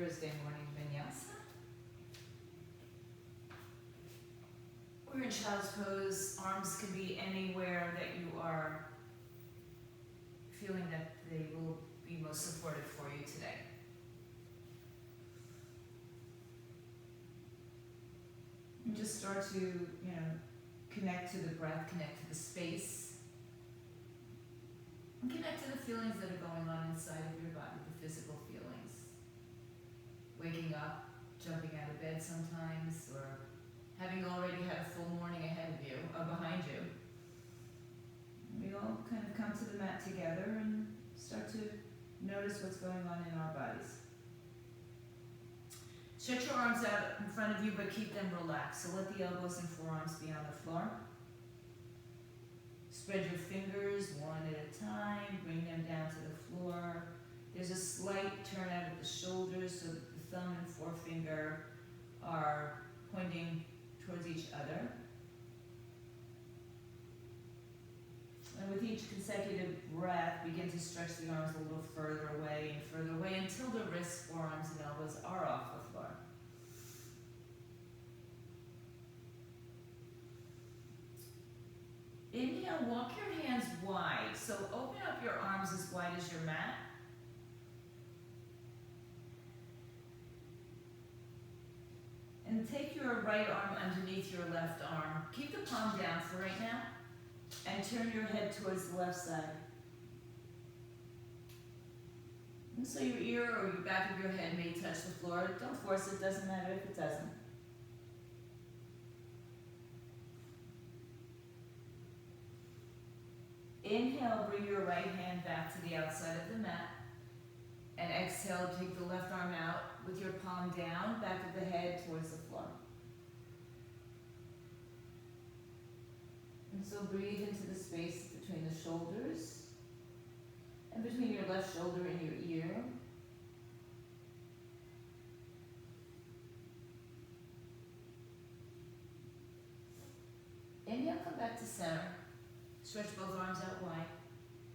Thursday morning vinyasa. We're in child's pose. Arms can be anywhere that you are feeling that they will be most supportive for you today. And just start to, connect to the breath, connect to the space, and connect to the feelings that are going on inside of your body, the physical feelings. Waking up, jumping out of bed sometimes, or having already had a full morning ahead of you, or behind you. We all kind of come to the mat together and start to notice what's going on in our bodies. Stretch your arms out in front of you, but keep them relaxed. So let the elbows and forearms be on the floor. Spread your fingers one at a time. Bring them down to the floor. There's a slight turn out at the shoulders so that the thumb and forefinger are pointing towards each other. And with each consecutive breath, begin to stretch the arms a little further away and further away until the wrists, forearms, and elbows are off the floor. Inhale, walk your hands wide. So open up your arms as wide as your mat. And take your right arm underneath your left arm. Keep the palm down for right now. And turn your head towards the left side. And so your ear or your back of your head may touch the floor. Don't force it, doesn't matter if it doesn't. Inhale, bring your right hand back to the outside of the mat. And exhale, take the left arm out with your palm down, back of the head towards the floor. And so breathe into the space between the shoulders and between your left shoulder and your ear. Inhale, come back to center. Stretch both arms out wide.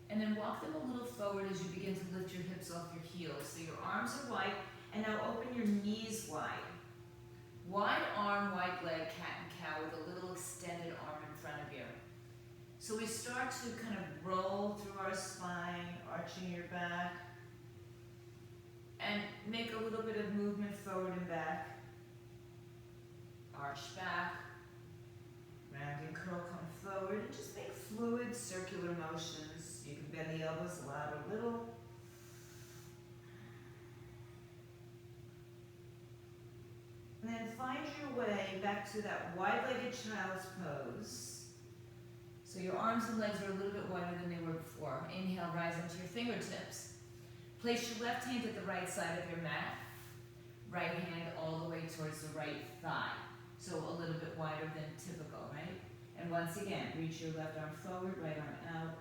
And then walk them a little forward as you begin to lift your hips off your heels. So your arms are wide, and now open your knees wide. Wide arm, wide leg, cat and cow with a little extended arm in front of you. So we start to kind of roll through our spine, arching your back, and make a little bit of movement forward and back. Arch back, round and curl, come forward, and just make fluid circular motions. You can bend the elbows loud or little. And then find your way back to that wide-legged child's pose. So your arms and legs are a little bit wider than they were before. Inhale, rise into your fingertips. Place your left hand at the right side of your mat. Right hand all the way towards the right thigh. So a little bit wider than typical, right? And once again, reach your left arm forward, right arm out.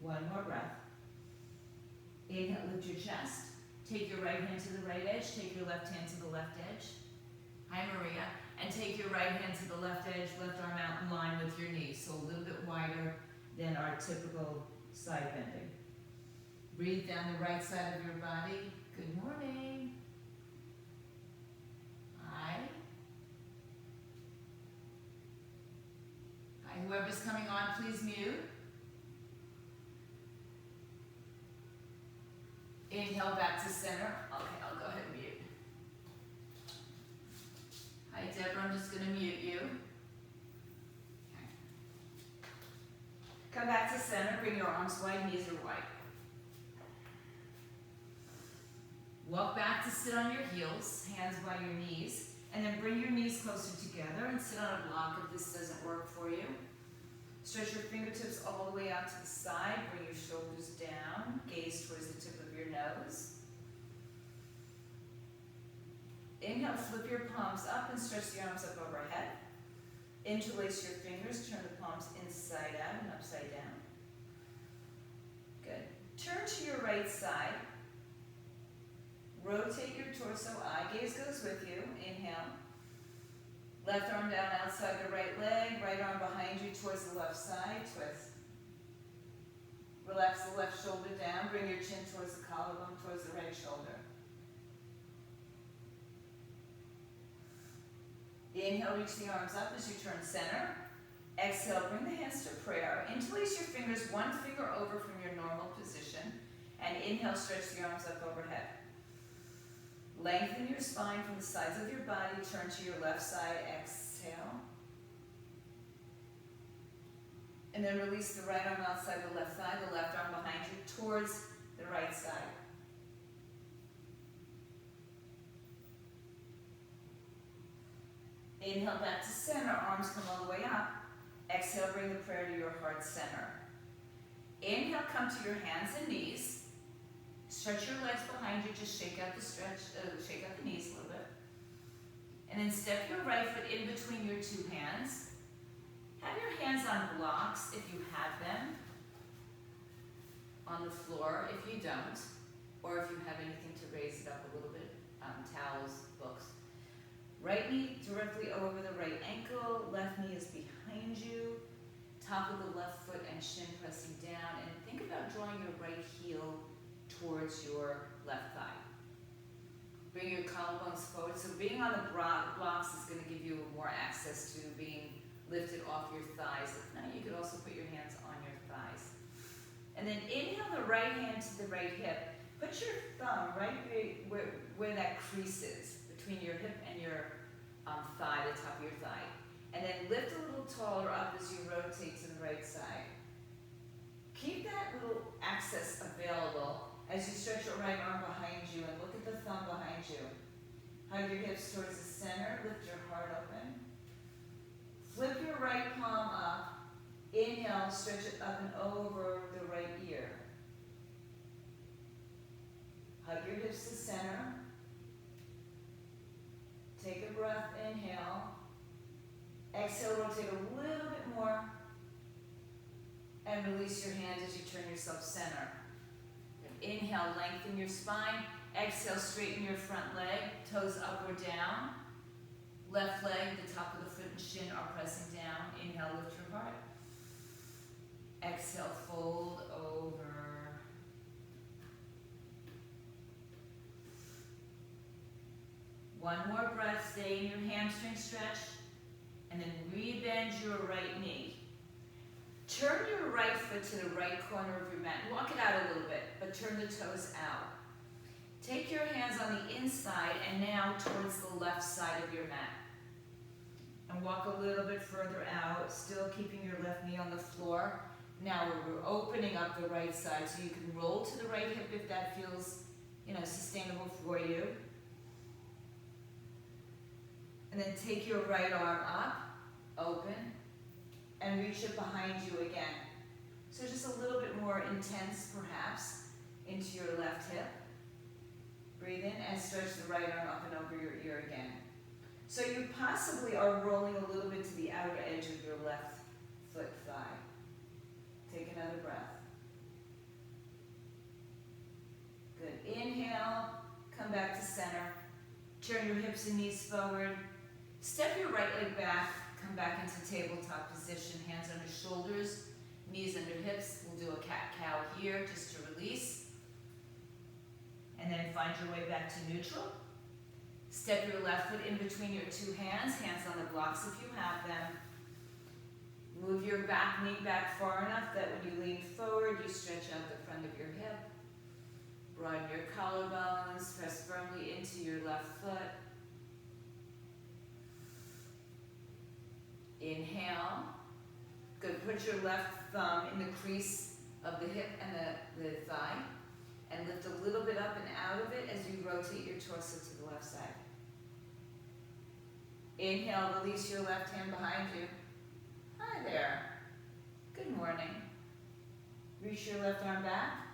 One more breath. Inhale, lift your chest. Take your right hand to the right edge. Take your left hand to the left edge. Hi, Maria. And take your right hand to the left edge, left arm out in line with your knees. So a little bit wider than our typical side bending. Breathe down the right side of your body. Good morning. Hi. Hi, whoever's coming on, please mute. Inhale back to center. Okay, I'll go ahead and mute. Hi, Deborah, I'm just going to mute you. Okay. Come back to center, bring your arms wide, knees are wide. Walk back to sit on your heels, hands by your knees, and then bring your knees closer together and sit on a block if this doesn't work for you. Stretch your fingertips all the way out to the side, bring your shoulders down, gaze towards the tip of your nose. Inhale, flip your palms up and stretch the arms up overhead. Interlace your fingers, turn the palms inside out and upside down. Good. Turn to your right side. Rotate your torso, eye gaze goes with you. Inhale. Left arm down outside the right leg, right arm behind you towards the left side, twist. Relax the left shoulder down. Bring your chin towards the collarbone, towards the right shoulder. Inhale, reach the arms up as you turn center. Exhale, bring the hands to prayer. Interlace your fingers, one finger over from your normal position. And inhale, stretch the arms up overhead. Lengthen your spine from the sides of your body. Turn to your left side. Exhale. And then release the right arm outside the left thigh, the left arm behind you towards the right side. Inhale back to center, arms come all the way up. Exhale, bring the prayer to your heart center. Inhale, come to your hands and knees. Stretch your legs behind you, just shake out the shake out the knees a little bit. And then step your right foot in between your two hands. Have your hands on blocks if you have them, on the floor if you don't, or if you have anything to raise it up a little bit, towels, books. Right knee directly over the right ankle, left knee is behind you, top of the left foot and shin pressing down, and think about drawing your right heel towards your left thigh. Bring your collarbones forward. So being on the blocks is going to give you more access to being lifted off your thighs. If not, you could also put your hands on your thighs. And then inhale the right hand to the right hip. Put your thumb right where that crease is, between your hip and your thigh, the top of your thigh. And then lift a little taller up as you rotate to the right side. Keep that little access available as you stretch your right arm behind you and look at the thumb behind you. Hug your hips towards the center, lift your heart open. Flip your right palm up. Inhale, stretch it up and over the right ear. Hug your hips to center. Take a breath, inhale. Exhale, rotate a little bit more. And release your hand as you turn yourself center. Inhale, lengthen your spine. Exhale, straighten your front leg, toes up or down. Left leg, the top of the foot and shin are pressing down. Inhale, lift your heart. Exhale, fold over. One more breath, stay in your hamstring stretch, and then rebend your right knee. Turn your right foot to the right corner of your mat. Walk it out a little bit, but turn the toes out. Take your hands on the inside and now towards the left side of your mat. And walk a little bit further out, still keeping your left knee on the floor. Now we're opening up the right side, so you can roll to the right hip if that feels, sustainable for you. And then take your right arm up, open, and reach it behind you again. So just a little bit more intense, perhaps, into your left hip. Breathe in and stretch the right arm up and over your ear again. So you possibly are rolling a little bit to the outer edge of your left foot thigh. Take another breath. Good. Inhale, come back to center. Turn your hips and knees forward. Step your right leg back, come back into tabletop position, hands under shoulders, knees under hips. We'll do a cat-cow here just to release. And then find your way back to neutral. Step your left foot in between your two hands, hands on the blocks if you have them. Move your back knee back far enough that when you lean forward, you stretch out the front of your hip. Broaden your collarbones, press firmly into your left foot. Inhale. Good. Put your left thumb in the crease of the hip and the thigh. And lift a little bit up and out of it as you rotate your torso to the left side. Inhale, release your left hand behind you. Hi there. Good morning. Reach your left arm back.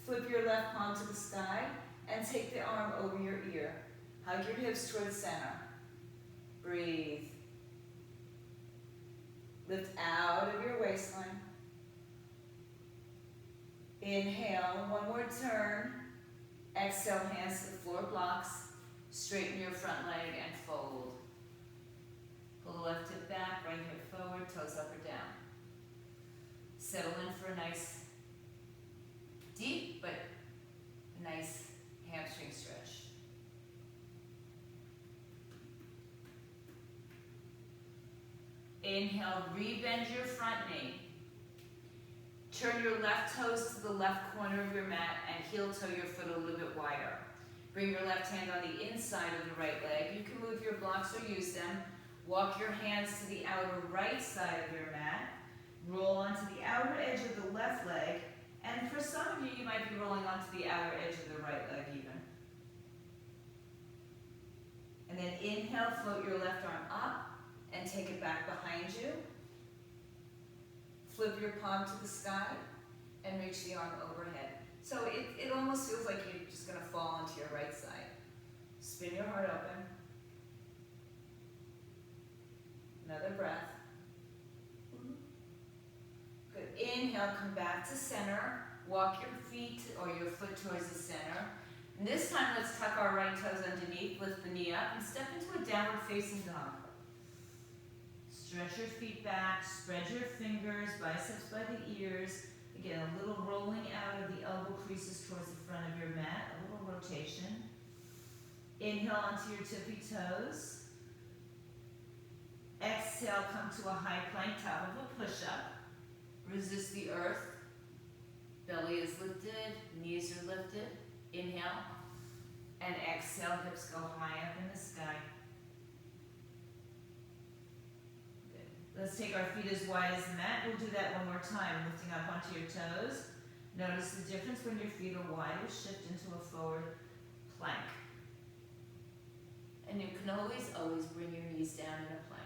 Flip your left palm to the sky and take the arm over your ear. Hug your hips towards center. Breathe. Lift out of your waistline. Inhale, one more turn. Exhale, hands to the floor blocks. Straighten your front leg and fold. Pull the left hip back, right hip forward, toes up or down. Settle in for a nice, deep, but nice hamstring stretch. Inhale, rebend your front knee. Turn your left toes to the left corner of your mat and heel toe your foot a little bit wider. Bring your left hand on the inside of the right leg. You can move your blocks or use them. Walk your hands to the outer right side of your mat. Roll onto the outer edge of the left leg. And for some of you, you might be rolling onto the outer edge of the right leg even. And then inhale, float your left arm up and take it back behind you. Flip your palm to the sky and reach the arm overhead. So it almost feels like you're just going to fall onto your right side. Spin your heart open. Another breath. Good. Inhale, come back to center. Walk your feet or your foot towards the center. And this time, let's tuck our right toes underneath, lift the knee up, and step into a downward facing dog. Stretch your feet back, spread your fingers, biceps by the ears. Again, a little rolling out of the elbow creases towards the front of your mat, a little rotation. Inhale onto your tippy toes. Exhale, come to a high plank, top of a push-up. Resist the earth. Belly is lifted, knees are lifted. Inhale, and exhale, hips go high up in the sky. Good. Let's take our feet as wide as the mat. We'll do that one more time, lifting up onto your toes. Notice the difference when your feet are wide. We'll shift into a forward plank. And you can always bring your knees down in a plank.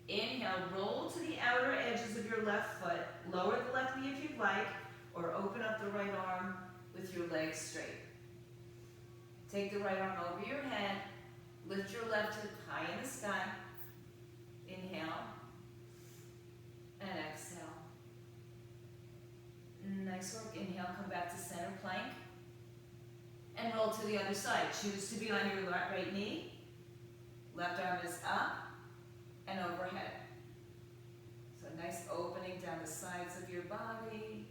Inhale, roll to the outer edges of your left foot. Lower the left knee if you'd like, or open up the right arm with your legs straight. Take the right arm over your head. Lift your left hip high in the sky. Inhale. And exhale. Nice work. Inhale, come back to center plank. And roll to the other side. Choose to be on your right knee. Left arm is up and overhead. So nice opening down the sides of your body.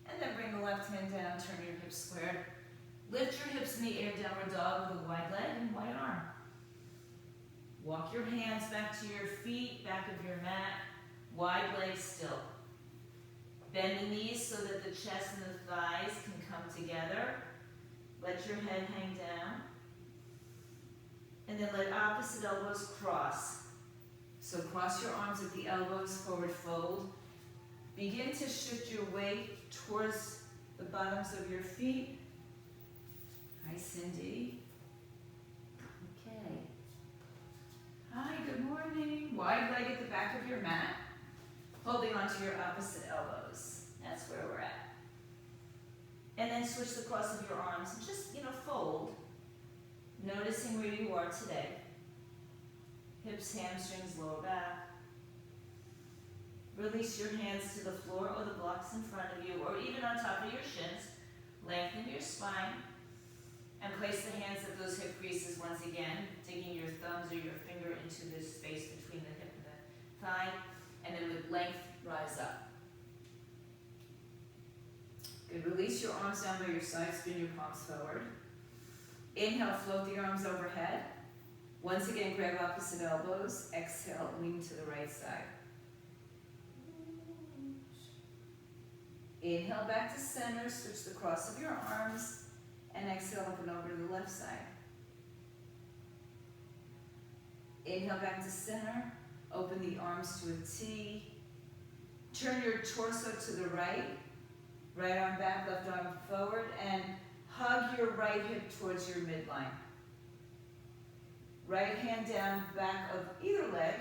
And then bring the left hand down, turn your hips squared. Lift your hips in the air, downward dog with a wide leg and wide arm. Walk your hands back to your feet, back of your mat, wide legs still. Bend the knees so that the chest and the thighs can come together. Let your head hang down. And then let opposite elbows cross. So cross your arms at the elbows, forward fold. Begin to shift your weight towards the bottoms of your feet. Hi, Cindy. Okay. Hi, good morning. Wide leg at the back of your mat. Holding onto your opposite elbows. That's where we're at. And then switch the cross of your arms and just, fold. Noticing where you are today. Hips, hamstrings, lower back. Release your hands to the floor or the blocks in front of you, or even on top of your shins. Lengthen your spine. And place the hands at those hip creases once again, digging your thumbs or your finger into this space between the hip and the thigh. And then with length, rise up. Good. Release your arms down by your side. Spin your palms forward. Inhale, float the arms overhead. Once again, grab opposite elbows. Exhale, lean to the right side. Inhale back to center. Switch the cross of your arms. And exhale up and over to the left side. Inhale back to center. Open the arms to a T. Turn your torso to the right. Right arm back, left arm forward. And hug your right hip towards your midline. Right hand down back of either leg.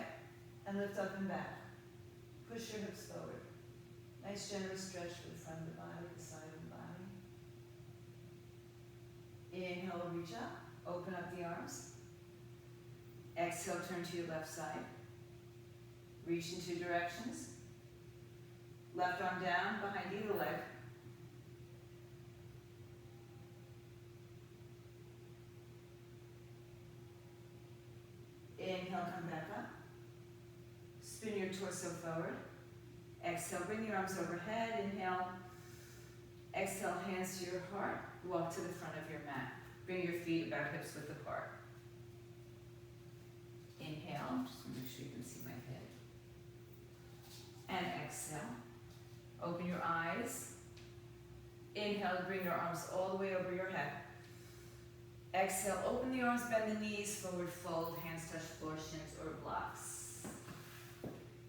And lift up and back. Push your hips forward. Nice generous stretch for the front of the body, the side of the body. Inhale, reach up. Open up the arms. Exhale, turn to your left side. Reach in 2 directions. Left arm down behind either leg. Inhale, come back up. Spin your torso forward. Exhale, bring your arms overhead. Inhale. Exhale, hands to your heart. Walk to the front of your mat. Bring your feet about hips width apart. Inhale, just to make sure you can see my head. And exhale. Open your eyes. Inhale, bring your arms all the way over your head. Exhale, open the arms, bend the knees, forward fold, hands touch floor, shins or blocks.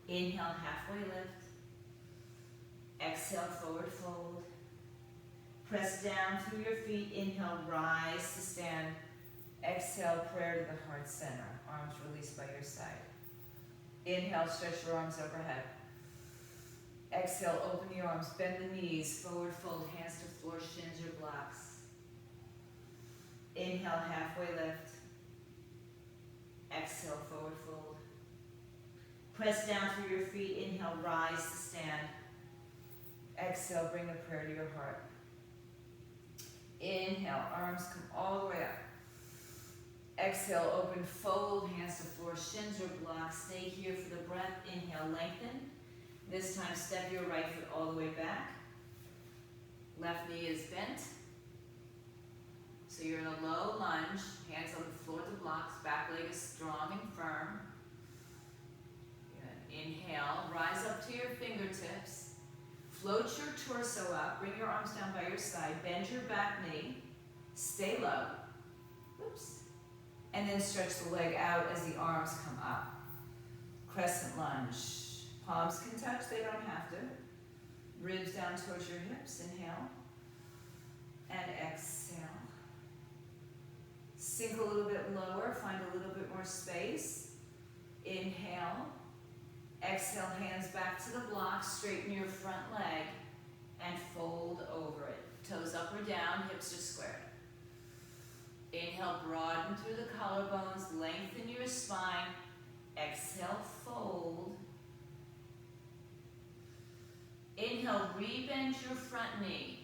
Inhale, halfway lift. Exhale, forward fold. Press down through your feet. Inhale, rise to stand. Exhale, prayer to the heart center. Arms released by your side. Inhale, stretch your arms overhead. Exhale, open the arms, bend the knees, forward fold, hands to floor, shins or blocks. Inhale, halfway lift. Exhale, forward fold. Press down through your feet. Inhale, rise to stand. Exhale, bring a prayer to your heart. Inhale, arms come all the way up. Exhale, open, fold, hands to floor, shins or blocks. Stay here for the breath. Inhale, lengthen. This time, step your right foot all the way back. Left knee is bent. So you're in a low lunge, hands on the floor to blocks, back leg is strong and firm. Good. Inhale, rise up to your fingertips. Float your torso up, bring your arms down by your side, bend your back knee, stay low. Oops. And then stretch the leg out as the arms come up. Crescent lunge. Palms can touch, they don't have to. Ribs down towards your hips, inhale. And exhale. Sink a little bit lower, find a little bit more space. Inhale. Exhale, hands back to the block, straighten your front leg, and fold over it. Toes up or down, hips are squared. Inhale, broaden through the collarbones, lengthen your spine. Exhale, fold. Inhale, rebend your front knee.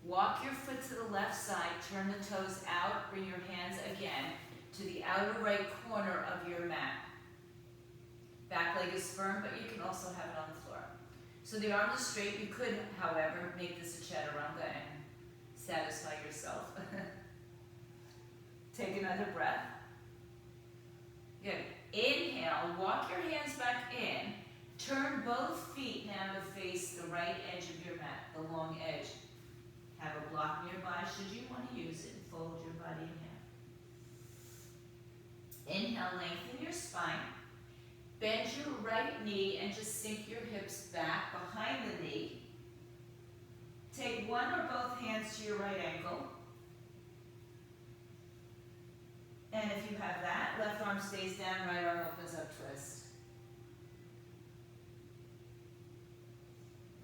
Walk your foot to the left side, turn the toes out, bring your hands again to the outer right corner of your mat. Back leg is firm, but you can also have it on the floor. So the arms are straight. You could, however, make this a chaturanga and satisfy yourself. Take another breath. Good. Inhale, walk your hands back in. Turn both feet now to face the right edge of your mat, the long edge. Have a block nearby should you want to use it. Fold your body in half. Inhale, lengthen your spine. Bend your right knee and just sink your hips back behind the knee. Take one or both hands to your right ankle. And if you have that, left arm stays down, right arm opens up, twist.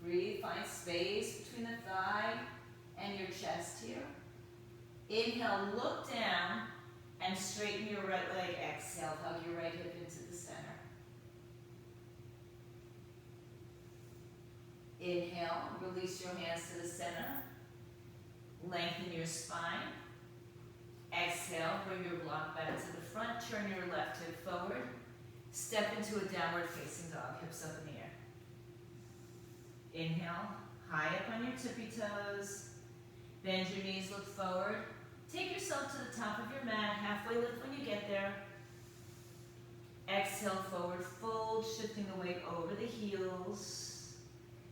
Breathe, find space between the thigh and your chest here. Inhale, look down and straighten your right leg. Exhale, hug your right hip into the center. Inhale, release your hands to the center. Lengthen your spine. Exhale, bring your block back to the front. Turn your left hip forward. Step into a downward facing dog, hips up in the air. Inhale, high up on your tippy toes. Bend your knees, look forward. Take yourself to the top of your mat, halfway lift when you get there. Exhale, forward fold, shifting the weight over the heels.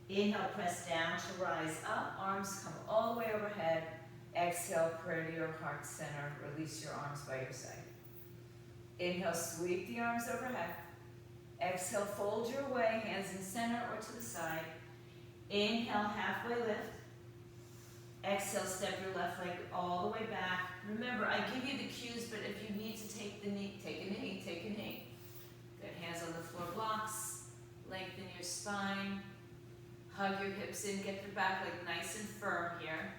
Inhale, press down to rise up. Arms come all the way overhead. Exhale, prayer to your heart center. Release your arms by your side. Inhale, sweep the arms overhead. Exhale, fold your way, hands in center or to the side. Inhale, halfway lift. Exhale, step your left leg all the way back. Remember, I give you the cues, but if you need to take the knee, take a knee, take a knee. Good, hands on the floor blocks. Lengthen your spine. Hug your hips in, get your back leg nice and firm here.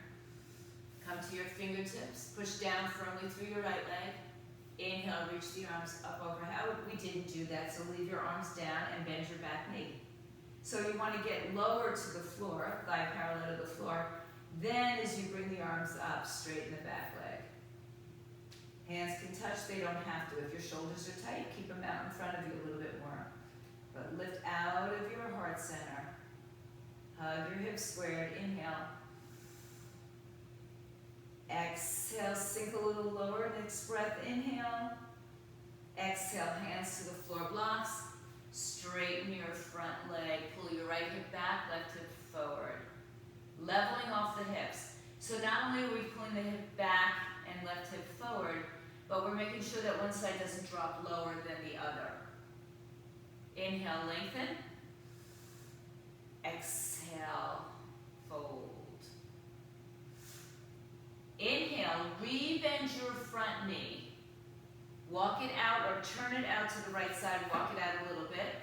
Come to your fingertips, push down firmly through your right leg. Inhale, reach the arms up overhead. Oh, we didn't do that, so leave your arms down and bend your back knee. So you want to get lower to the floor, thigh parallel to the floor. Then as you bring the arms up, straighten the back leg. Hands can touch, they don't have to. If your shoulders are tight, keep them out in front of you a little bit more. But lift out of your heart center. Hug your hips squared. Inhale. Exhale, sink a little lower. Next breath, inhale. Exhale, hands to the floor blocks. Straighten your front leg. Pull your right hip back, left hip forward. Leveling off the hips. So not only are we pulling the hip back and left hip forward, but we're making sure that one side doesn't drop lower than the other. Inhale, lengthen. Exhale, fold. Inhale, re-bend your front knee. Walk it out or turn it out to the right side, walk it out a little bit.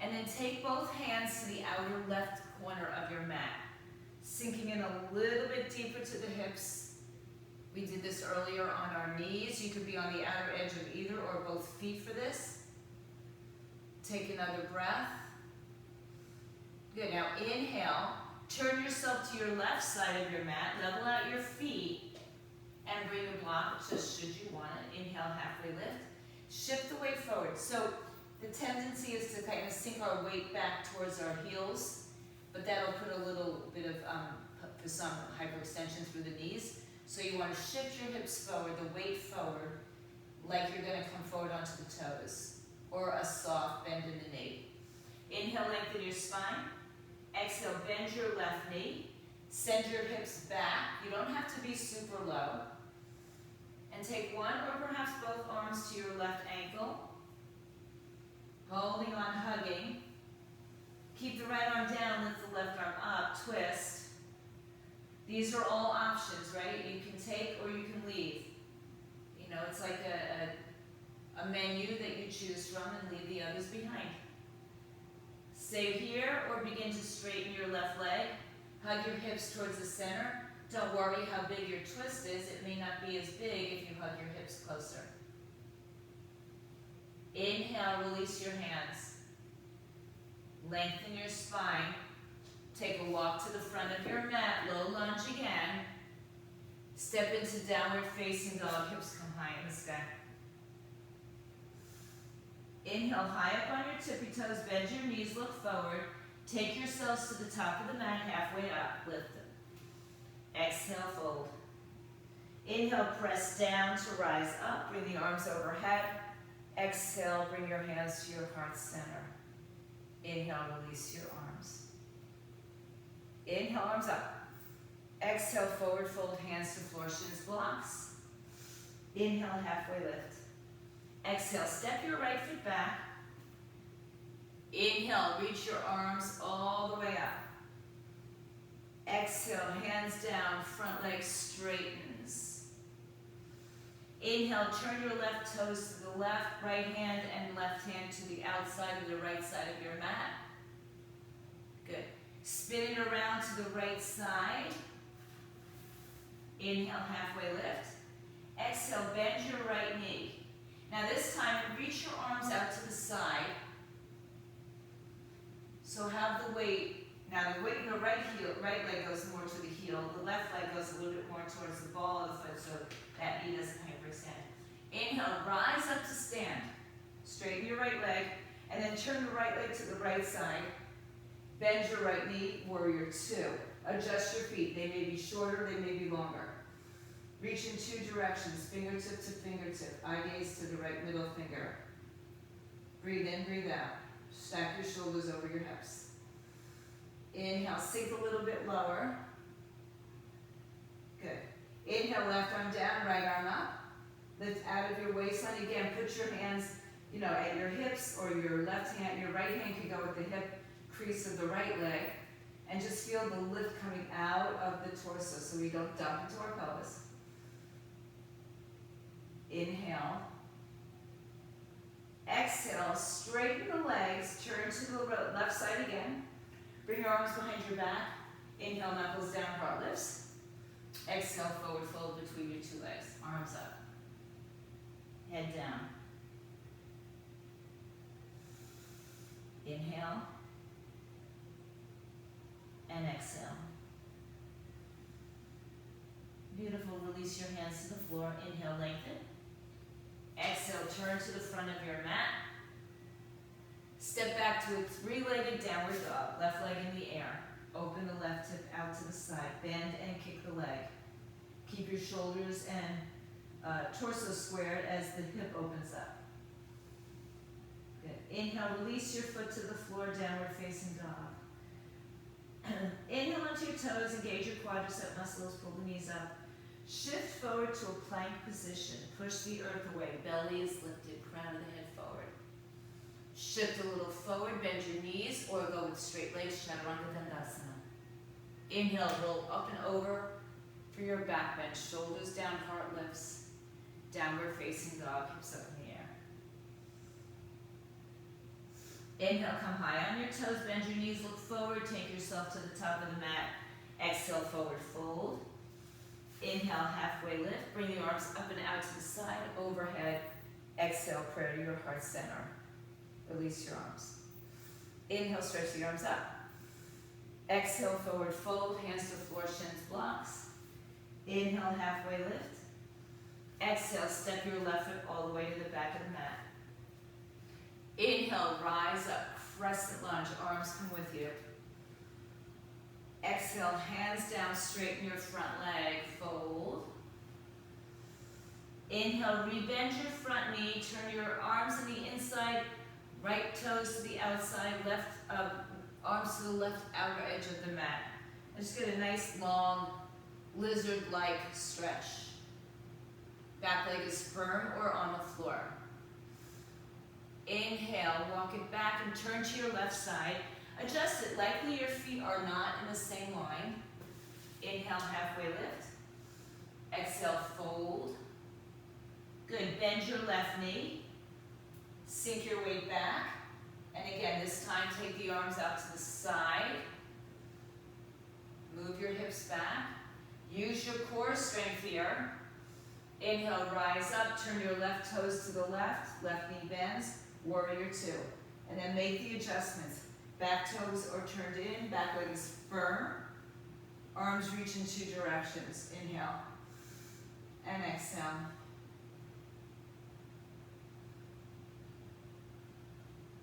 And then take both hands to the outer left corner of your mat. Sinking in a little bit deeper to the hips. We did this earlier on our knees. You could be on the outer edge of either or both feet for this. Take another breath. Good, now inhale. Turn yourself to your left side of your mat. Level out your feet. And bring the block, just should you want it. Inhale, halfway lift. Shift the weight forward. So the tendency is to kind of sink our weight back towards our heels, but that'll put a little bit of, for some, hyperextension through the knees. So you want to shift your hips forward, the weight forward, like you're going to come forward onto the toes, or a soft bend in the knee. Inhale, lengthen your spine. Exhale, bend your left knee. Send your hips back. You don't have to be super low. And take one or perhaps both arms to your left ankle. Holding on, hugging. Keep the right arm down, lift the left arm up, twist. These are all options, right? You can take or you can leave. You know, it's like a menu that you choose from and leave the others behind. Stay here or begin to straighten your left leg. Hug your hips towards the center. Don't worry how big your twist is. It may not be as big if you hug your hips closer. Inhale, release your hands. Lengthen your spine. Take a walk to the front of your mat. Low lunge again. Step into downward facing dog. Hips come high in the sky. Inhale, high up on your tippy toes. Bend your knees, look forward. Take yourselves to the top of the mat, halfway up. Lift them. Exhale, fold. Inhale, press down to rise up. Bring the arms overhead. Exhale, bring your hands to your heart center. Inhale, release your arms. Inhale, arms up. Exhale, forward fold, hands to floor, shins blocks. Inhale, halfway lift. Exhale, step your right foot back. Inhale, reach your arms all the way up. Exhale, hands down, front leg straightens. Inhale, turn your left toes to the left, right hand and left hand to the outside of the right side of your mat. Good. Spin it around to the right side. Inhale, halfway lift. Exhale, bend your right knee. Now this time, reach your arms out to the side. So have the weight, now the weight in the right leg goes more to the heel, the left leg goes a little bit more towards the ball of the foot so that knee doesn't hyperextend. Inhale, rise up to stand. Straighten your right leg, and then turn the right leg to the right side. Bend your right knee, warrior two. Adjust your feet, they may be shorter, they may be longer. Reach in two directions, fingertip to fingertip, eye gaze to the right middle finger. Breathe in, breathe out. Stack your shoulders over your hips. Inhale, sink a little bit lower. Good. Inhale, left arm down, right arm up. Lift out of your waistline. Again, put your hands, at your hips, or your left hand, your right hand can go with the hip crease of the right leg. And just feel the lift coming out of the torso so we don't dump into our pelvis. Inhale. Exhale, straighten the legs, turn to the left side again. Bring your arms behind your back. Inhale, knuckles down, heart lifts. Exhale, forward fold between your two legs. Arms up. Head down. Inhale. And exhale. Beautiful. Release your hands to the floor. Inhale, lengthen. Exhale, turn to the front of your mat. Step back to a three-legged downward dog, left leg in the air. Open the left hip out to the side, bend and kick the leg. Keep your shoulders and torso squared as the hip opens up. Good. Inhale, release your foot to the floor, downward facing dog. Inhale onto your toes, engage your quadricep muscles, pull the knees up. Shift forward to a plank position. Push the earth away, belly is lifted, crown of the head forward. Shift a little forward, bend your knees, or go with straight legs, Chaturanga Dandasana. Inhale, roll up and over for your back bend, shoulders down, heart lifts. Downward facing dog, hips up in the air. Inhale, come high on your toes, bend your knees, look forward, take yourself to the top of the mat. Exhale, forward fold. Inhale, halfway lift, bring the arms up and out to the side, overhead. Exhale, prayer to your heart center. Release your arms. Inhale, stretch the arms up. Exhale, forward fold, hands to floor, shins, blocks. Inhale, halfway lift. Exhale, step your left foot all the way to the back of the mat. Inhale, rise up, crescent lunge, arms come with you. Exhale, hands down, straighten your front leg, fold. Inhale, rebend your front knee, turn your arms to the inside, right toes to the outside, left arms to the left outer edge of the mat. And just get a nice long lizard-like stretch. Back leg is firm or on the floor. Inhale, walk it back and turn to your left side. Adjust it. Likely your feet are not in the same line. Inhale, halfway lift. Exhale, fold. Good. Bend your left knee. Sink your weight back. And again, this time take the arms out to the side. Move your hips back. Use your core strength here. Inhale, rise up. Turn your left toes to the left. Left knee bends. Warrior two. And then make the adjustments. Back toes are turned in. Back leg is firm. Arms reach in two directions. Inhale. And exhale.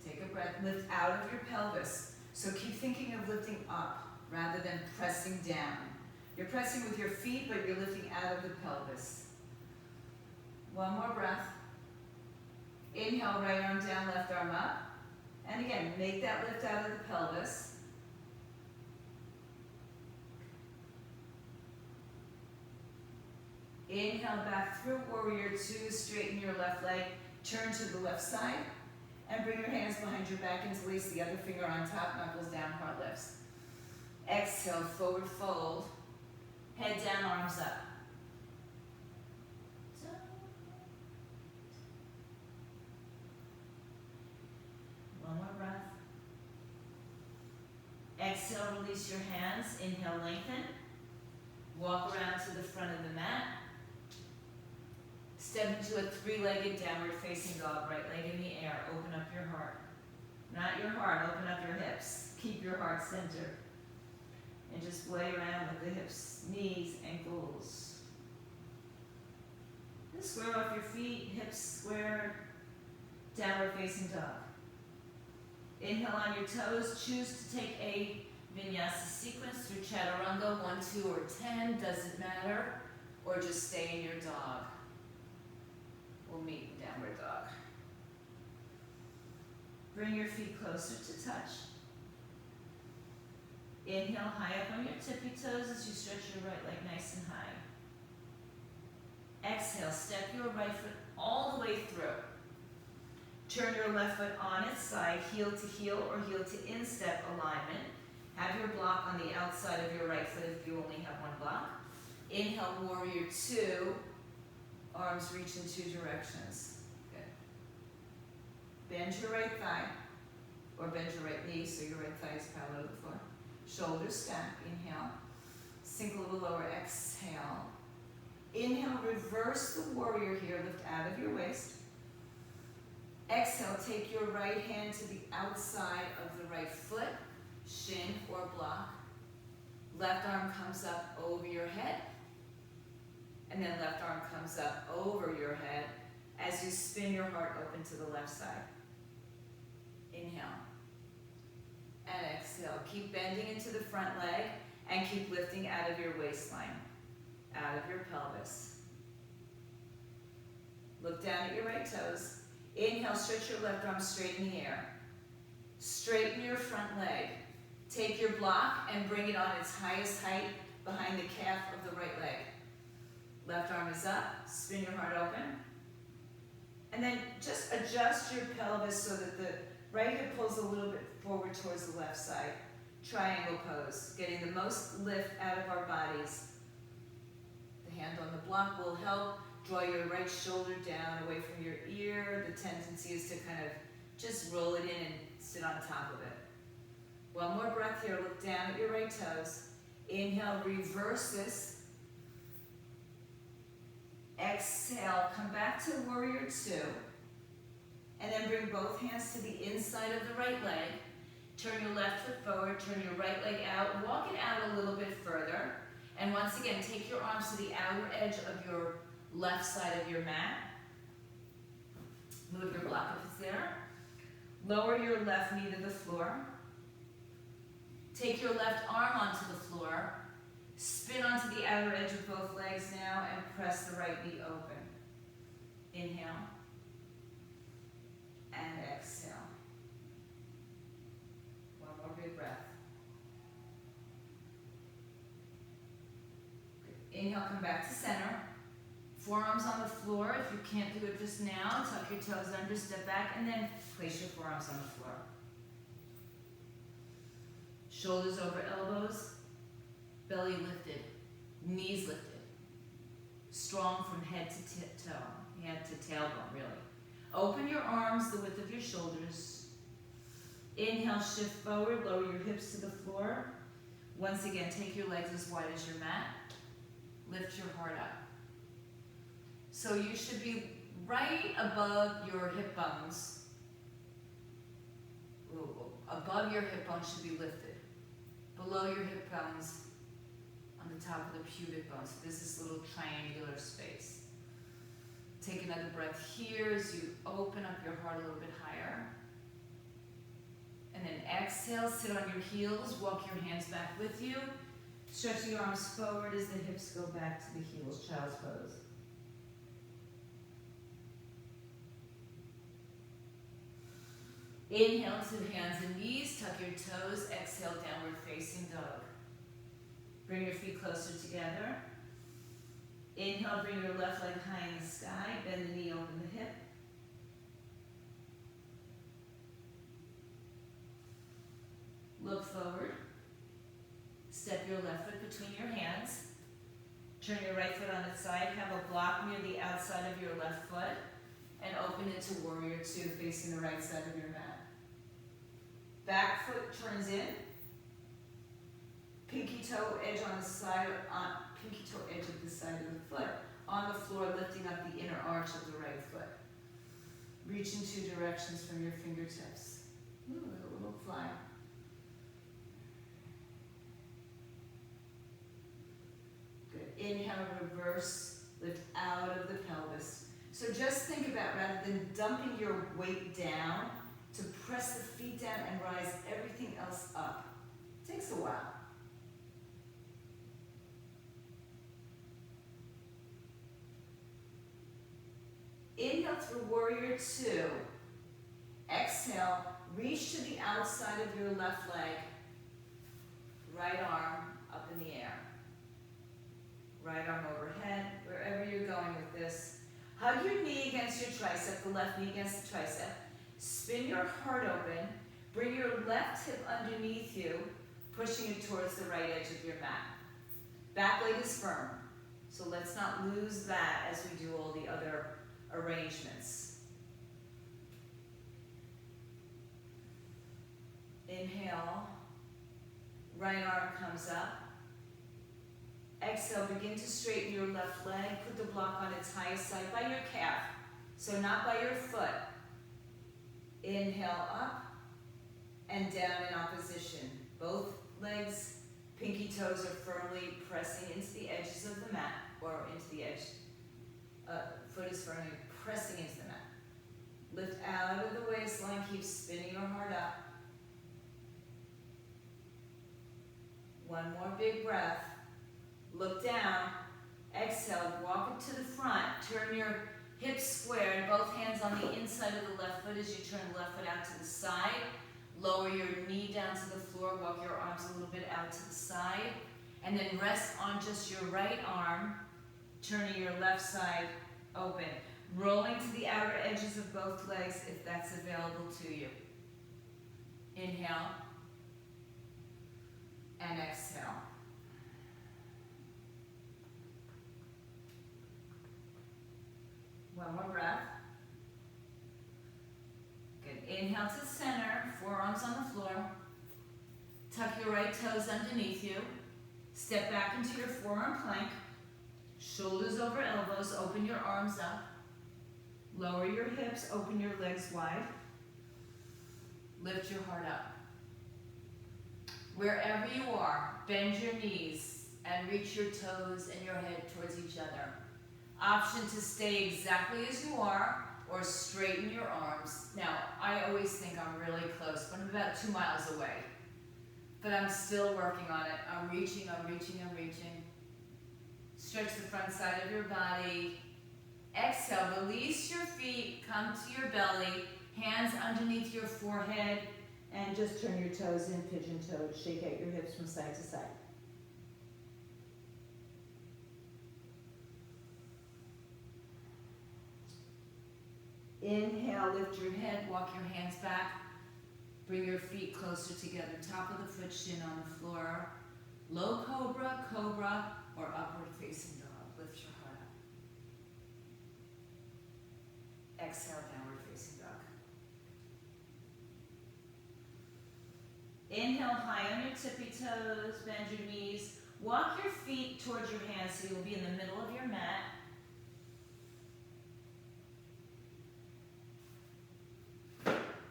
Take a breath, lift out of your pelvis. So keep thinking of lifting up rather than pressing down. You're pressing with your feet, but you're lifting out of the pelvis. One more breath. Inhale, right arm down, left arm up. And again, make that lift out of the pelvis. Inhale, back through warrior two, straighten your left leg, turn to the left side. And bring your hands behind your back, interlace the other finger on top, knuckles down, heart lifts. Exhale, forward fold. Head down, arms up. One more breath. Exhale, release your hands. Inhale, lengthen. Walk around to the front of the mat. Step into a three-legged downward facing dog, right leg in the air. Open up your heart. Not your heart, open up your hips. Keep your heart centered. And just play around with the hips, knees, ankles. Just square off your feet, hips squared. Downward facing dog. Inhale on your toes. Choose to take a vinyasa sequence through Chaturanga, 1, 2, or 10, doesn't matter. Or just stay in your dog. We'll meet in downward dog. Bring your feet closer to touch. Inhale, high up on your tippy toes as you stretch your right leg nice and high. Exhale, step your right foot all the way through. Turn your left foot on its side, heel to heel or heel to instep alignment. Have your block on the outside of your right foot if you only have one block. Inhale, warrior two. Arms reach in two directions. Good. Bend your right thigh, or bend your right knee so your right thigh is parallel to the floor. Shoulders stack. Inhale. Sink a little lower. Exhale. Inhale, reverse the warrior here. Lift out of your waist. Exhale, take your right hand to the outside of the right foot, shin or block. Left arm comes up over your head. And then left arm comes up over your head as you spin your heart open to the left side. Inhale. And exhale. Keep bending into the front leg and keep lifting out of your waistline, out of your pelvis. Look down at your right toes. Inhale, stretch your left arm straight in the air. Straighten your front leg. Take your block and bring it on its highest height behind the calf of the right leg. Left arm is up, spin your heart open. And then just adjust your pelvis so that the right hip pulls a little bit forward towards the left side. Triangle pose, getting the most lift out of our bodies. The hand on the block will help. Draw your right shoulder down away from your ear. The tendency is to kind of just roll it in and sit on top of it. One more breath here. Look down at your right toes. Inhale, reverse this. Exhale, come back to warrior two. And then bring both hands to the inside of the right leg. Turn your left foot forward, turn your right leg out. Walk it out a little bit further. And once again, take your arms to the outer edge of your left side of your mat. Move your block if it's there. Lower your left knee to the floor. Take your left arm onto the floor. Spin onto the outer edge of both legs now and press the right knee open. Inhale. And exhale. One more big breath. Good. Inhale, come back to center. Forearms on the floor. If you can't do it just now, tuck your toes under, step back, and then place your forearms on the floor. Shoulders over elbows, belly lifted, knees lifted. Strong from head to toe, head to tailbone, really. Open your arms the width of your shoulders. Inhale, shift forward, lower your hips to the floor. Once again, take your legs as wide as your mat. Lift your heart up. So you should be right above your hip bones. Above your hip bones should be lifted. Below your hip bones, on the top of the pubic bone. So this is little triangular space. Take another breath here as you open up your heart a little bit higher. And then exhale, sit on your heels, walk your hands back with you. Stretch your arms forward as the hips go back to the heels, child's pose. Inhale to hands and knees, tuck your toes, exhale, downward facing dog. Bring your feet closer together. Inhale, bring your left leg high in the sky, bend the knee, open the hip. Look forward. Step your left foot between your hands. Turn your right foot on its side, have a block near the outside of your left foot, and open it to warrior two, facing the right side of your mat. Back foot turns in. Pinky toe edge on the side, pinky toe edge of the side of the foot. On the floor, lifting up the inner arch of the right foot. Reach in two directions from your fingertips. Ooh, a little fly. Good. Inhale, reverse, lift out of the pelvis. So just think about, rather than dumping your weight down, to press the feet down and rise everything else up. It takes a while. Inhale through warrior two. Exhale, reach to the outside of your left leg. Right arm up in the air. Right arm overhead, wherever you're going with this. Hug your knee against your tricep, the left knee against the tricep. Spin your heart open. Bring your left hip underneath you, pushing it towards the right edge of your mat. Back leg is firm, so let's not lose that as we do all the other arrangements. Inhale, right arm comes up. Exhale, begin to straighten your left leg. Put the block on its highest side by your calf, so not by your foot. Inhale up and down in opposition. Both legs, pinky toes are firmly pressing into the edges of the mat, or into the edge. Foot is firmly pressing into the mat. Lift out of the waistline, keep spinning your heart up. One more big breath. Look down. Exhale, walk it to the front. Turn your hips square, both hands on the inside of the left foot as you turn the left foot out to the side. Lower your knee down to the floor, walk your arms a little bit out to the side. And then rest on just your right arm, turning your left side open. Rolling to the outer edges of both legs if that's available to you. Inhale and exhale. One more breath. Good. Inhale to center, forearms on the floor. Tuck your right toes underneath you. Step back into your forearm plank. Shoulders over elbows, open your arms up. Lower your hips, open your legs wide. Lift your heart up. Wherever you are, bend your knees and reach your toes and your head towards each other. Option to stay exactly as you are or straighten your arms. Now, I always think I'm really close, but I'm about 2 miles away. But I'm still working on it. I'm reaching, I'm reaching, I'm reaching. Stretch the front side of your body. Exhale, release your feet, come to your belly, hands underneath your forehead, and just turn your toes in, pigeon-toed. Shake out your hips from side to side. Inhale, lift your head, walk your hands back. Bring your feet closer together, top of the foot, shin on the floor. Low cobra, cobra, or upward facing dog. Lift your heart up. Exhale, downward facing dog. Inhale high on your tippy toes, bend your knees. Walk your feet towards your hands so you'll be in the middle of your mat.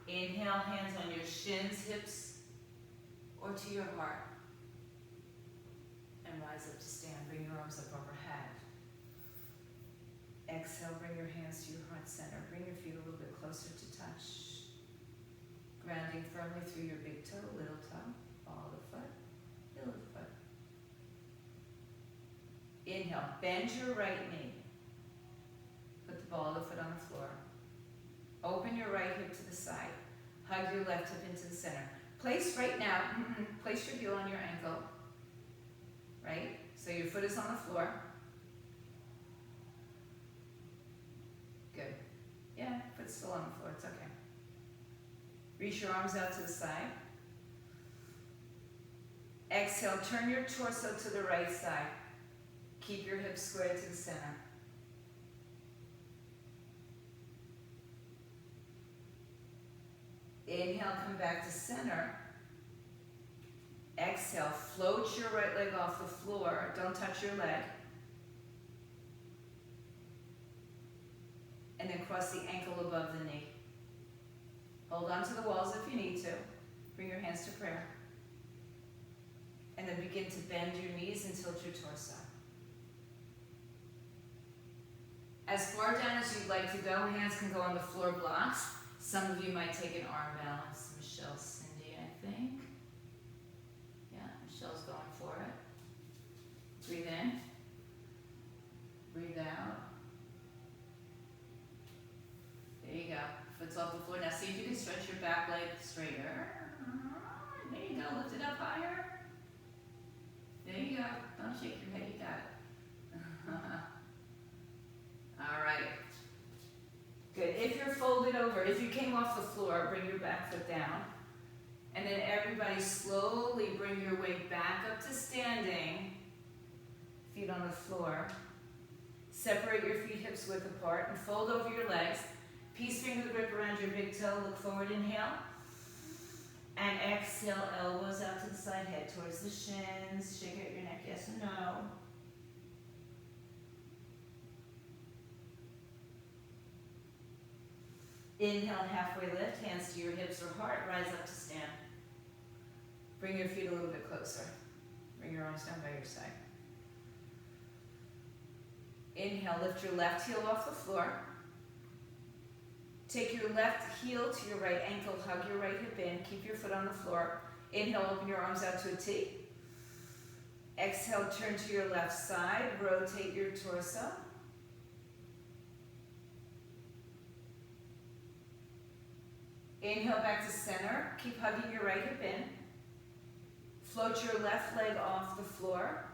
Inhale, hands on your shins, hips, or to your heart. And rise up to stand. Bring your arms up overhead. Exhale, bring your hands to your heart center. Bring your feet a little bit closer to touch. Grounding firmly through your big toe, little toe, ball of the foot, heel of the foot. Inhale, bend your right knee. Put the ball of the foot on the floor. Open your right hip to the side. Hug your left hip into the center. Place right now, place your heel on your ankle. Right? So your foot is on the floor. Good. Yeah, foot's still on the floor, it's okay. Reach your arms out to the side. Exhale, turn your torso to the right side. Keep your hips squared to the center. Inhale, come back to center. Exhale, float your right leg off the floor. Don't touch your leg. And then cross the ankle above the knee. Hold on to the walls if you need to. Bring your hands to prayer. And then begin to bend your knees and tilt your torso. As far down as you'd like to go, hands can go on the floor blocks. Some of you might take an arm balance. Michelle, Cindy, I think. Yeah, Michelle's going for it. Breathe in. Breathe out. There you go. Foot's off the floor. Now see if you can stretch your back leg straighter. There you go. Lift it up higher. There you go. Don't shake your head. You got it. All right. Good. If you're folded over, if you came off the floor, bring your back foot down. And then everybody slowly bring your weight back up to standing. Feet on the floor. Separate your feet hips width apart and fold over your legs. Peace finger grip around your big toe. Look forward, inhale. And exhale, elbows out to the side, head towards the shins. Shake out your neck, yes or no. Inhale, halfway lift, hands to your hips or heart, rise up to stand. Bring your feet a little bit closer. Bring your arms down by your side. Inhale, lift your left heel off the floor. Take your left heel to your right ankle, hug your right hip in, keep your foot on the floor. Inhale, open your arms out to a T. Exhale, turn to your left side, rotate your torso. Inhale back to center, keep hugging your right hip in. Float your left leg off the floor.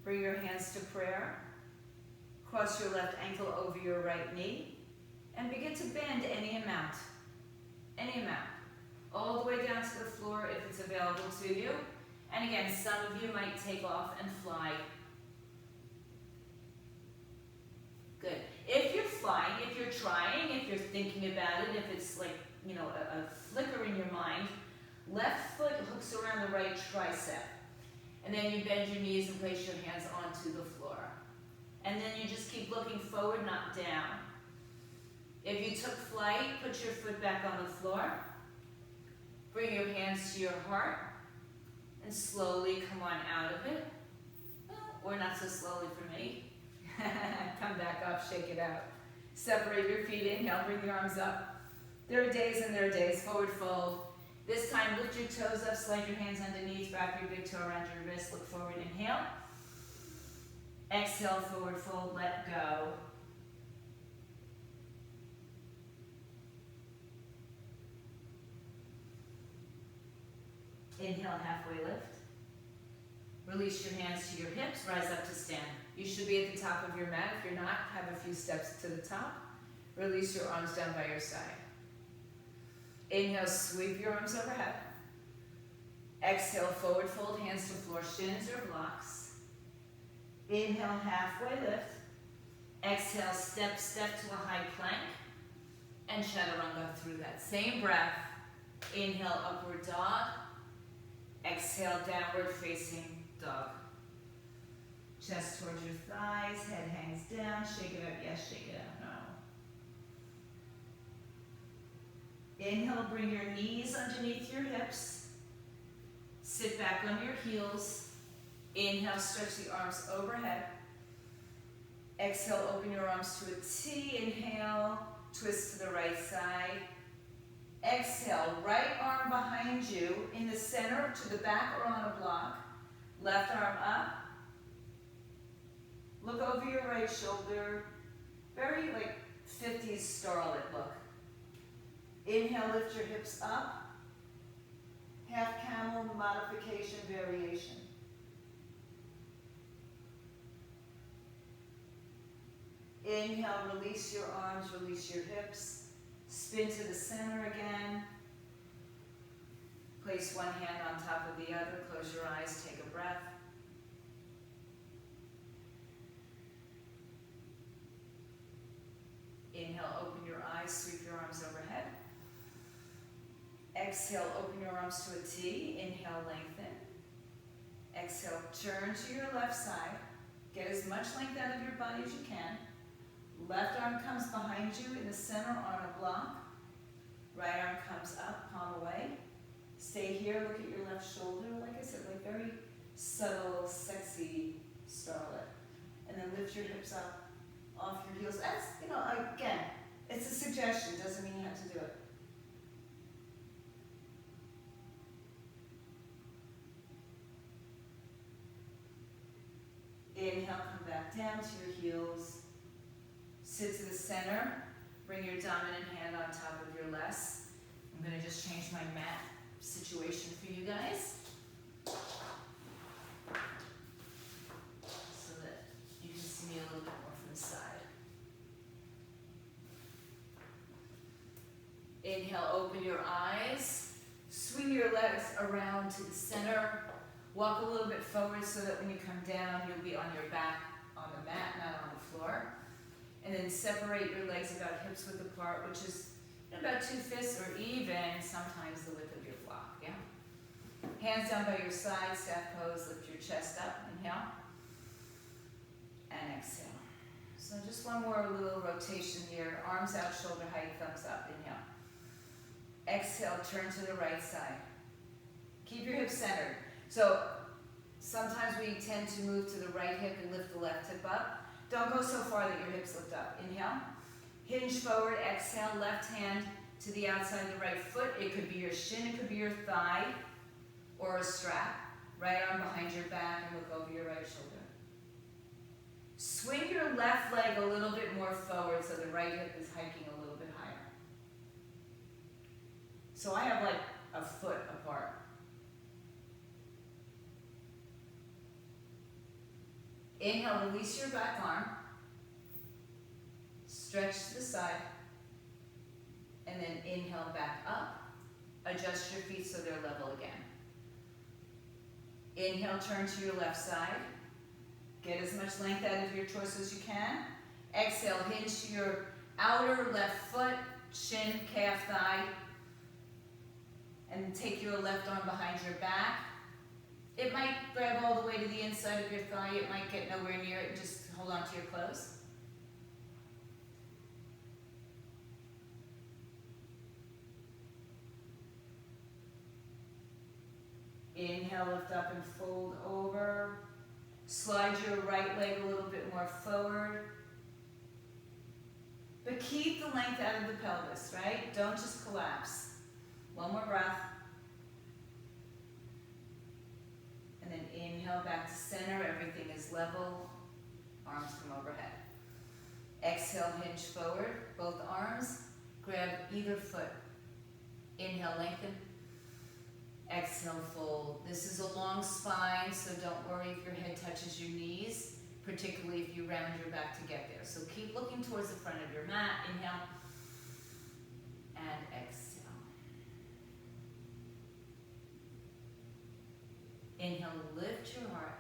Bring your hands to prayer. Cross your left ankle over your right knee. And begin to bend any amount. Any amount. All the way down to the floor if it's available to you. And again, some of you might take off and fly. Good. If you're flying, if you're trying, if you're thinking about it, if it's like, you know, a flicker in your mind, left foot hooks around the right tricep. And then you bend your knees and place your hands onto the floor. And then you just keep looking forward, not down. If you took flight, put your foot back on the floor. Bring your hands to your heart. And slowly come on out of it. Or not so slowly for me. Come back up, shake it out. Separate your feet, inhale, bring your arms up. There are days and there are days. Forward fold. This time, lift your toes up, slide your hands underneath, wrap your big toe around your wrist, look forward, inhale. Exhale, forward fold, let go. Inhale, halfway lift. Release your hands to your hips, rise up to stand. You should be at the top of your mat. If you're not, have a few steps to the top. Release your arms down by your side. Inhale, sweep your arms overhead. Exhale, forward fold, hands to floor, shins or blocks. Inhale, halfway lift. Exhale, step to a high plank. And chaturanga through that same breath. Inhale, upward dog. Exhale, downward facing dog. Chest towards your thighs, head hangs down. Shake it out, yes, shake it out, no. Inhale, bring your knees underneath your hips. Sit back on your heels. Inhale, stretch the arms overhead. Exhale, open your arms to a T. Inhale, twist to the right side. Exhale, right arm behind you, in the center, to the back or on a block. Left arm up. Look over your right shoulder. Very like 50s starlet look. Inhale, lift your hips up. Half camel modification variation. Inhale, release your arms, release your hips. Spin to the center again. Place one hand on top of the other. Close your eyes, take a breath. Inhale, open your eyes, sweep your arms overhead. Exhale, open your arms to a T. Inhale, lengthen. Exhale, turn to your left side. Get as much length out of your body as you can. Left arm comes behind you in the center on a block. Right arm comes up, palm away. Stay here, look at your left shoulder. Like I said, like very subtle, sexy starlet. And then lift your hips up off your heels. That's, you know, again, it's a suggestion. Doesn't mean you have to do it. Inhale, come back down to your heels. Sit to the center. Bring your dominant hand on top of your less. I'm going to just change my mat situation for you guys, so that you can see me a little bit more from the side. Inhale, open your eyes. Swing your legs around to the center. Walk a little bit forward so that when you come down, you'll be on your back on the mat, not on the floor. And then separate your legs about hips width apart, which is about 2 fists or even sometimes the width of your block, yeah? Hands down by your side, staff pose, lift your chest up, inhale. And exhale. So just one more little rotation here. Arms out, shoulder height, thumbs up, inhale. Exhale, turn to the right side. Keep your hips centered. So sometimes we tend to move to the right hip and lift the left hip up. Don't go so far that your hips lift up. Inhale. Hinge forward, exhale, left hand to the outside of the right foot. It could be your shin, it could be your thigh, or a strap. Right arm behind your back and look over your right shoulder. Swing your left leg a little bit more forward so the right hip is hiking a little bit higher. So I have like a foot apart. Inhale, release your back arm. Stretch to the side. And then inhale back up. Adjust your feet so they're level again. Inhale, turn to your left side. Get as much length out of your torso as you can. Exhale, hinge to your outer left foot, shin, calf, thigh. And take your left arm behind your back. It might grab all the way to the inside of your thigh. It might get nowhere near it. Just hold on to your clothes. Inhale, lift up and fold over. Slide your right leg a little bit more forward. But keep the length out of the pelvis, right? Don't just collapse. One more breath. And then inhale back to center. Everything is level. Arms come overhead. Exhale, hinge forward. Both arms. Grab either foot. Inhale, lengthen. Exhale, fold. This is a long spine, so don't worry if your head touches your knees, particularly if you round your back to get there. So keep looking towards the front of your mat. Inhale and exhale. Inhale, lift your heart.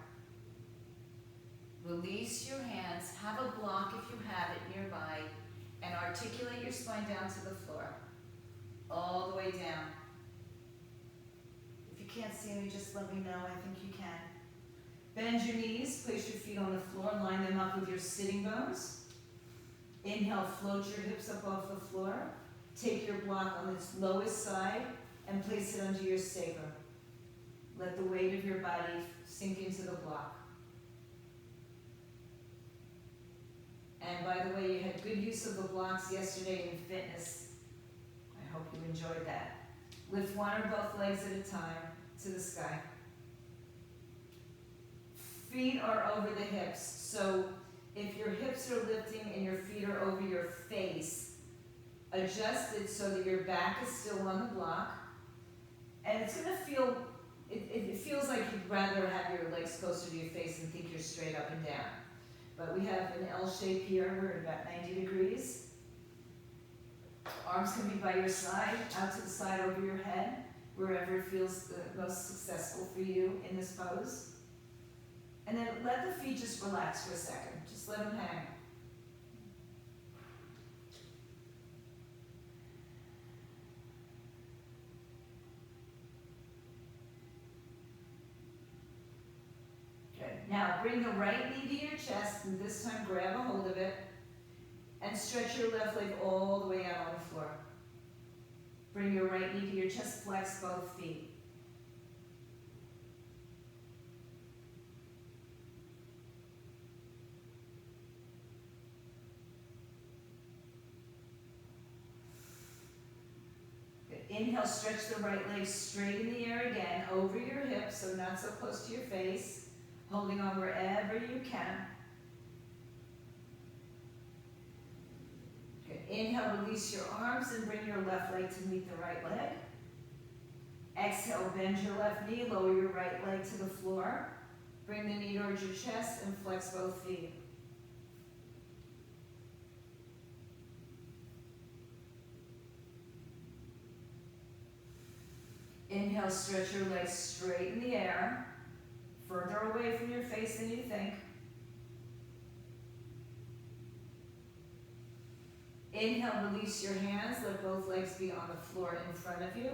Release your hands. Have a block if you have it nearby, and articulate your spine down to the floor. All the way down. Can't see me, just let me know. I think you can. Bend your knees, place your feet on the floor, line them up with your sitting bones. Inhale, float your hips up off the floor. Take your block on its lowest side and place it under your sacrum. Let the weight of your body sink into the block. And by the way, you had good use of the blocks yesterday in fitness. I hope you enjoyed that. Lift one or both legs at a time to the sky. Feet are over the hips, so if your hips are lifting and your feet are over your face, adjust it so that your back is still on the block. And it's going to feel, it feels like you'd rather have your legs closer to your face and think you're straight up and down. But we have an L shape here, we're at about 90 degrees. Arms can be by your side, out to the side over your head, wherever it feels the most successful for you in this pose. And then let the feet just relax for a second. Just let them hang. Good. Now bring the right knee to your chest, and this time grab a hold of it, and stretch your left leg all the way out on the floor. Bring your right knee to your chest, flex both feet. Good. Inhale, stretch the right leg straight in the air again, over your hips, so not so close to your face, holding on wherever you can. Inhale, release your arms and bring your left leg to meet the right leg. Exhale, bend your left knee, lower your right leg to the floor. Bring the knee towards your chest and flex both feet. Inhale, stretch your legs straight in the air, further away from your face than you think. Inhale, release your hands, let both legs be on the floor in front of you.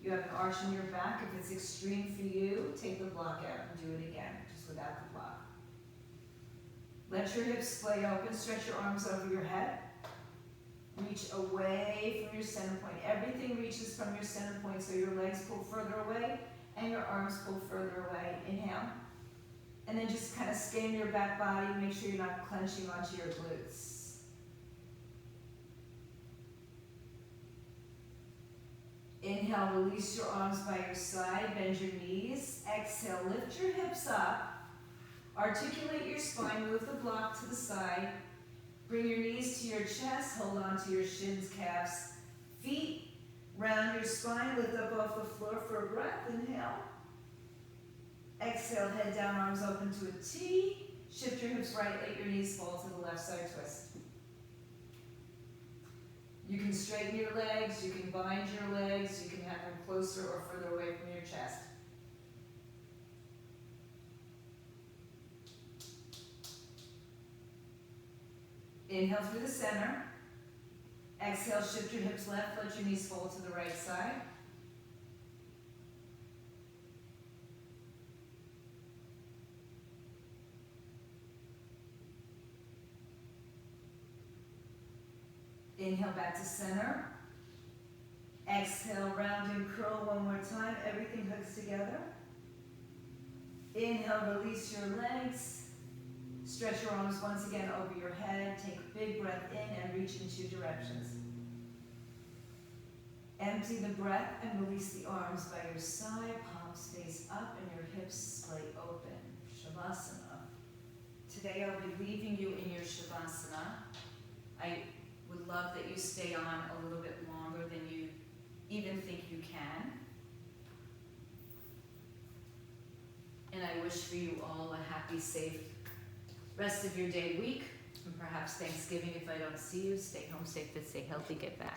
You have an arch in your back. If it's extreme for you, take the block out and do it again, just without the block. Let your hips splay open, stretch your arms over your head. Reach away from your center point. Everything reaches from your center point, so your legs pull further away and your arms pull further away. Inhale. And then just kind of scan your back body, make sure you're not clenching onto your glutes. Inhale, release your arms by your side, bend your knees. Exhale, lift your hips up. Articulate your spine, move the block to the side. Bring your knees to your chest, hold on to your shins, calves, feet. Round your spine, lift up off the floor for a breath. Inhale. Exhale, head down, arms open to a T. Shift your hips right, let your knees fall to the left side twist. You can straighten your legs, you can bind your legs, you can have them closer or further away from your chest. Inhale through the center. Exhale, shift your hips left, let your knees fall to the right side. Inhale back to center. Exhale, round and curl one more time. Everything hugs together. Inhale, release your legs. Stretch your arms once again over your head. Take a big breath in and reach in two directions. Empty the breath and release the arms by your side. Palms face up and your hips splay open. Shavasana. Today I'll be leaving you in your Shavasana. I would love that you stay on a little bit longer than you even think you can. And I wish for you all a happy, safe rest of your day, week, and perhaps Thanksgiving if I don't see you. Stay home safe, stay healthy, get back.